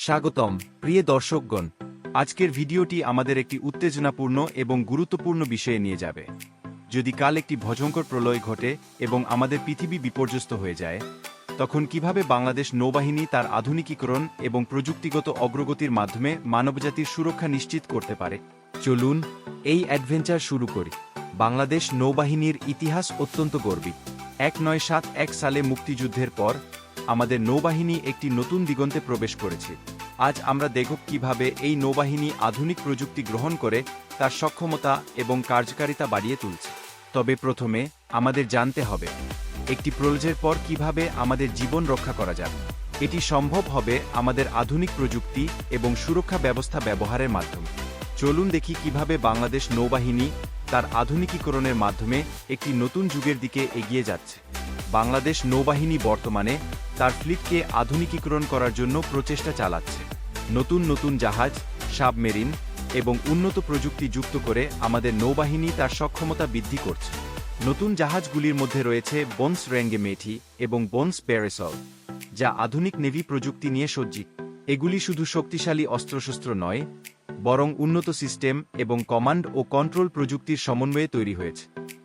স্বাগতম প্রিয় দর্শকগণ। আজকের ভিডিওটি আমাদের একটি উত্তেজনাপূর্ণ এবং গুরুত্বপূর্ণ বিষয়ে নিয়ে যাবে। যদি কাল একটি ভয়ঙ্কর প্রলয় ঘটে এবং আমাদের পৃথিবী বিপর্যস্ত হয়ে যায়, তখন কিভাবে বাংলাদেশ নৌবাহিনী তার আধুনিকীকরণ এবং প্রযুক্তিগত অগ্রগতির মাধ্যমে মানবজাতির সুরক্ষা নিশ্চিত করতে পারে। চলুন এই অ্যাডভেঞ্চার শুরু করি। বাংলাদেশ নৌবাহিনীর ইতিহাস অত্যন্ত গর্বিত। 1971 সালে মুক্তিযুদ্ধের পর আমাদের নৌবাহিনী একটি নতুন দিগন্তে প্রবেশ করেছে। আজ আমরা দেখব কিভাবে এই নৌবাহিনী আধুনিক প্রযুক্তি গ্রহণ করে তার সক্ষমতা এবং কার্যকারিতা বাড়িয়ে তুলছে। তবে প্রথমে আমাদের জানতে হবে একটি প্রলয়ের পর কিভাবে আমাদের জীবন রক্ষা করা যাবে। এটি সম্ভব হবে আমাদের আধুনিক প্রযুক্তি এবং সুরক্ষা ব্যবস্থা ব্যবহারের মাধ্যমে। চলুন দেখি কিভাবে বাংলাদেশ নৌবাহিনী তার আধুনিকীকরণের মাধ্যমে একটি নতুন যুগের দিকে এগিয়ে যাচ্ছে। বাংলাদেশ নৌবাহিনী বর্তমানে তার ফ্লিটকে আধুনিকীকরণ করার জন্য প্রচেষ্টা চালাচ্ছে। নতুন নতুন জাহাজ, সাবমেরিন এবং উন্নত প্রযুক্তি যুক্ত করে আমাদের নৌবাহিনী তার সক্ষমতা বৃদ্ধি করছে। নতুন জাহাজগুলির মধ্যে রয়েছে বন্স রেঙ্গে মেঠি এবং বন্স প্যারাসল, যা আধুনিক নেভি প্রযুক্তি নিয়ে সজ্জিত। এগুলি শুধু শক্তিশালী অস্ত্রশস্ত্র নয়, বরং উন্নত সিস্টেম এবং কমান্ড ও কন্ট্রোল প্রযুক্তির সমন্বয়ে তৈরি হয়েছে।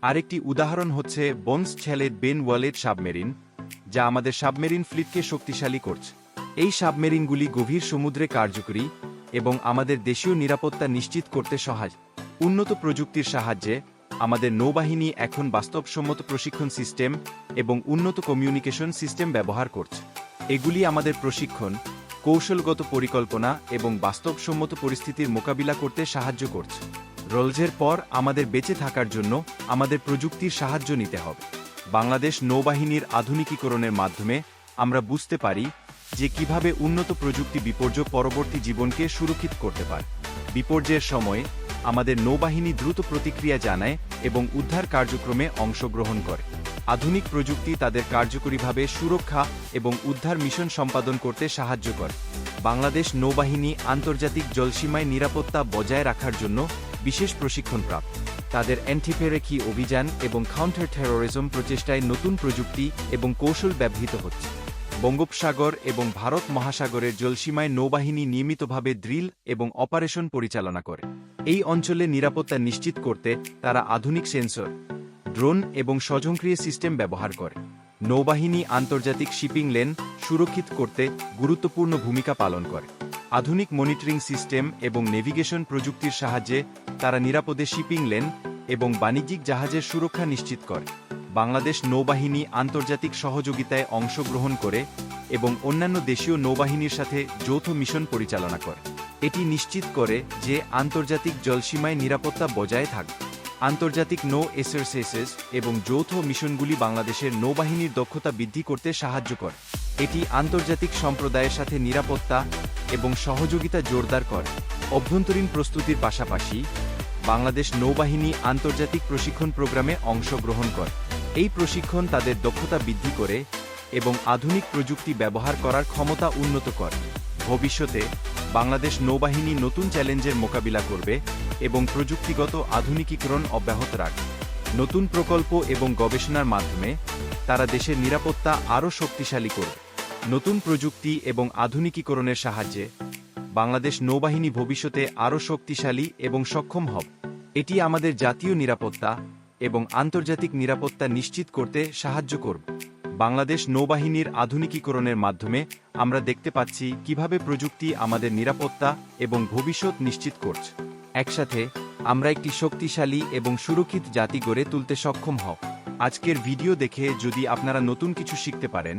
আরেকটি উদাহরণ হচ্ছে বন্স ছেলেট বেন ওয়ালেট সাবমেরিন, যা আমাদের সাবমেরিন ফ্লিটকে শক্তিশালী করছে। এই সাবমেরিনগুলি গভীর সমুদ্রে কার্যকরী এবং আমাদের দেশীয় নিরাপত্তা নিশ্চিত করতে সহায়। উন্নত প্রযুক্তির সাহায্যে আমাদের নৌবাহিনী এখন বাস্তবসম্মত প্রশিক্ষণ সিস্টেম এবং উন্নত কমিউনিকেশন সিস্টেম ব্যবহার করছে। এগুলি আমাদের প্রশিক্ষণ, কৌশলগত পরিকল্পনা এবং বাস্তবসম্মত পরিস্থিতির মোকাবিলা করতে সাহায্য করছে। রোলজের পর আমাদের বেঁচে থাকার জন্য আমাদের প্রযুক্তির সাহায্য নিতে হবে। বাংলাদেশ নৌবাহিনীর আধুনিকীকরণের মাধ্যমে আমরা বুঝতে পারি যে কিভাবে উন্নত প্রযুক্তি বিপর্যয় পরবর্তী জীবনকে সুরক্ষিত করতে পারে। বিপর্যয়ের সময় আমাদের নৌবাহিনী দ্রুত প্রতিক্রিয়া জানায় এবং উদ্ধার কার্যক্রমে অংশগ্রহণ করে। আধুনিক প্রযুক্তি তাদের কার্যকরীভাবে সুরক্ষা এবং উদ্ধার মিশন সম্পাদন করতে সাহায্য করে। বাংলাদেশ নৌবাহিনী আন্তর্জাতিক জলসীমায় নিরাপত্তা বজায় রাখার জন্য বিশেষ প্রশিক্ষণপ্রাপ্ত। তাদের অ্যান্টিপেরেকি অভিযান এবং কাউন্টার টেরোরিজম প্রচেষ্টায় নতুন প্রযুক্তি এবং কৌশল ব্যবহৃত হচ্ছে। বঙ্গোপসাগর এবং ভারত মহাসাগরের জলসীমায় নৌবাহিনী নিয়মিতভাবে ড্রিল এবং অপারেশন পরিচালনা করে। এই অঞ্চলে নিরাপত্তা নিশ্চিত করতে তারা আধুনিক সেন্সর, ড্রোন এবং স্বয়ংক্রিয় সিস্টেম ব্যবহার করে। নৌবাহিনী আন্তর্জাতিক শিপিং লেন সুরক্ষিত করতে গুরুত্বপূর্ণ ভূমিকা পালন করে। আধুনিক মনিটরিং সিস্টেম এবং নেভিগেশন প্রযুক্তির সাহায্যে তারা নিরাপদে শিপিং লেন এবং বাণিজ্যিক জাহাজের সুরক্ষা নিশ্চিত করে। বাংলাদেশ নৌবাহিনী আন্তর্জাতিক সহযোগিতায় অংশগ্রহণ করে এবং অন্যান্য দেশীয় নৌবাহিনীর সাথে যৌথ মিশন পরিচালনা করে। এটি নিশ্চিত করে যে আন্তর্জাতিক জলসীমায় নিরাপত্তা বজায় থাকবে। আন্তর্জাতিক নৌ এক্সারসাইজেস এবং যৌথ মিশনগুলি বাংলাদেশের নৌবাহিনীর দক্ষতা বৃদ্ধি করতে সাহায্য করে। এটি আন্তর্জাতিক সম্প্রদায়ের সাথে নিরাপত্তা এবং সহযোগিতা জোরদার করে। অভ্যন্তরীণ প্রস্তুতির পাশাপাশি বাংলাদেশ নৌবাহিনী আন্তর্জাতিক প্রশিক্ষণ প্রোগ্রামে অংশগ্রহণ করে। এই প্রশিক্ষণ তাদের দক্ষতা বৃদ্ধি করে এবং আধুনিক প্রযুক্তি ব্যবহার করার ক্ষমতা উন্নত করে। ভবিষ্যতে বাংলাদেশ নৌবাহিনী নতুন চ্যালেঞ্জের মোকাবিলা করবে এবং প্রযুক্তিগত আধুনিকীকরণ অব্যাহত রাখবে। নতুন প্রকল্প এবং গবেষণার মাধ্যমে তারা দেশের নিরাপত্তা আরও শক্তিশালী করবে। নতুন প্রযুক্তি এবং আধুনিকীকরণের সাহায্যে বাংলাদেশ নৌবাহিনী ভবিষ্যতে আরও শক্তিশালী এবং সক্ষম হবে। এটি আমাদের জাতীয় নিরাপত্তা এবং আন্তর্জাতিক নিরাপত্তা নিশ্চিত করতে সাহায্য করবে। বাংলাদেশ নৌবাহিনীর আধুনিকীকরণের মাধ্যমে আমরা দেখতে পাচ্ছি কিভাবে প্রযুক্তি আমাদের নিরাপত্তা এবং ভবিষ্যৎ নিশ্চিত করছে। একসাথে আমরা একটি শক্তিশালী এবং সুরক্ষিত জাতি গড়ে তুলতে সক্ষম হব। আজকের ভিডিও দেখে যদি আপনারা নতুন কিছু শিখতে পারেন,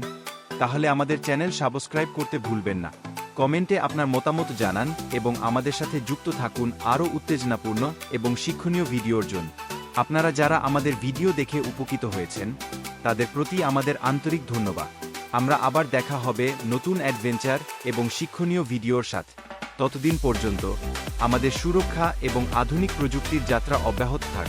তাহলে আমাদের চ্যানেল সাবস্ক্রাইব করতে ভুলবেন না। কমেন্টে আপনার মতামত জানান এবং আমাদের সাথে যুক্ত থাকুন আরও উত্তেজনাপূর্ণ এবং শিক্ষণীয় ভিডিওর জন্য। আপনারা যারা আমাদের ভিডিও দেখে উপকৃত হয়েছেন, তাদের প্রতি আমাদের আন্তরিক ধন্যবাদ। আমরা আবার দেখা হবে নতুন অ্যাডভেঞ্চার এবং শিক্ষণীয় ভিডিওর সাথে। ততদিন পর্যন্ত আমাদের সুরক্ষা এবং আধুনিক প্রযুক্তির যাত্রা অব্যাহত থাক।